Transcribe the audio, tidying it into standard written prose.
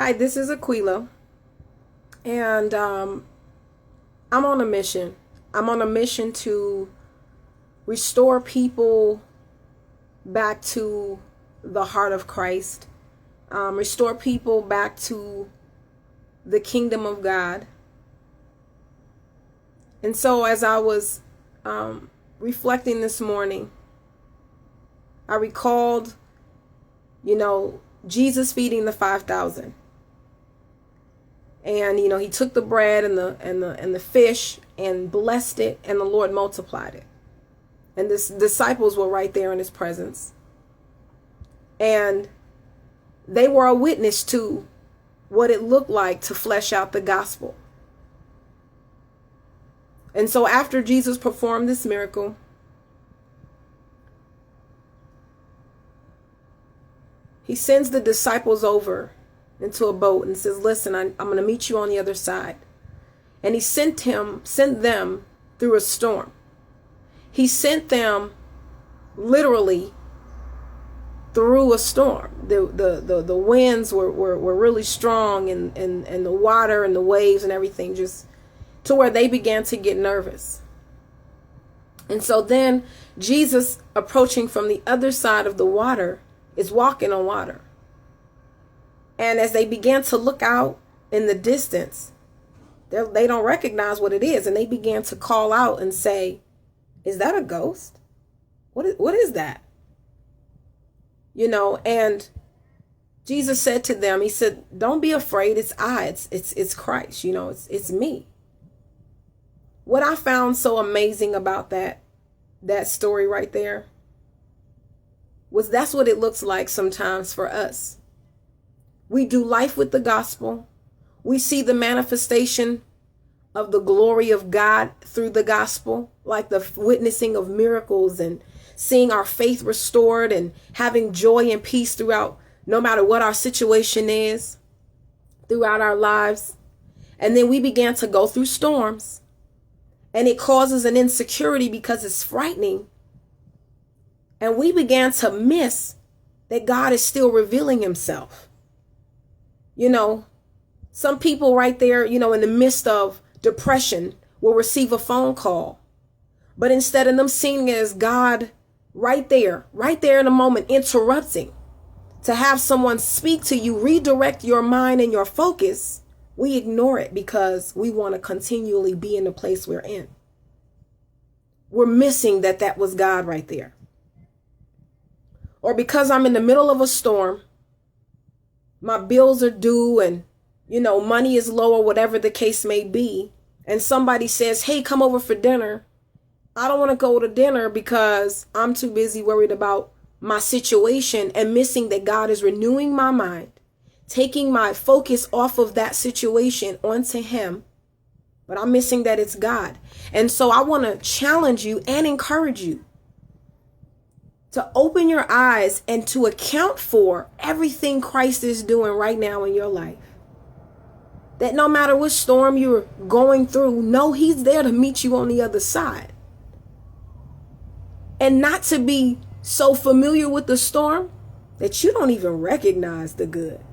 Hi, this is Aquila, and I'm on a mission. I'm on a mission to restore people back to the heart of Christ, restore people back to the kingdom of God. And so, as I was reflecting this morning, I recalled, Jesus feeding the 5,000. And he took the bread and the fish and blessed it, and the Lord multiplied it. And the disciples were right there in his presence. And they were a witness to what it looked like to flesh out the gospel. And so after Jesus performed this miracle, he sends the disciples over into a boat and says, listen, I'm going to meet you on the other side. And he sent them through a storm. He sent them literally through a storm. The winds were really strong, and the water and the waves and everything, just to where they began to get nervous. And so then Jesus, approaching from the other side of the water, is walking on water. And as they began to look out in the distance, they don't recognize what it is. And they began to call out and say, is that a ghost? What is that? And Jesus said to them, he said, don't be afraid. It's it's Christ. It's me. What I found so amazing about that story right there was that's what it looks like sometimes for us. We do life with the gospel. We see the manifestation of the glory of God through the gospel, like the witnessing of miracles and seeing our faith restored and having joy and peace throughout, no matter what our situation is, throughout our lives. And then we began to go through storms, and it causes an insecurity because it's frightening. And we began to miss that God is still revealing himself. Some people right there, in the midst of depression will receive a phone call. But instead of them seeing it as God right there in a moment, interrupting to have someone speak to you, redirect your mind and your focus, we ignore it because we want to continually be in the place we're in. We're missing that was God right there. Or because I'm in the middle of a storm, my bills are due and, money is low or whatever the case may be. And somebody says, hey, come over for dinner. I don't want to go to dinner because I'm too busy worried about my situation and missing that God is renewing my mind, taking my focus off of that situation onto him. But I'm missing that it's God. And so I want to challenge you and encourage you to open your eyes and to account for everything Christ is doing right now in your life. That no matter what storm you're going through, know he's there to meet you on the other side. And not to be so familiar with the storm that you don't even recognize the good.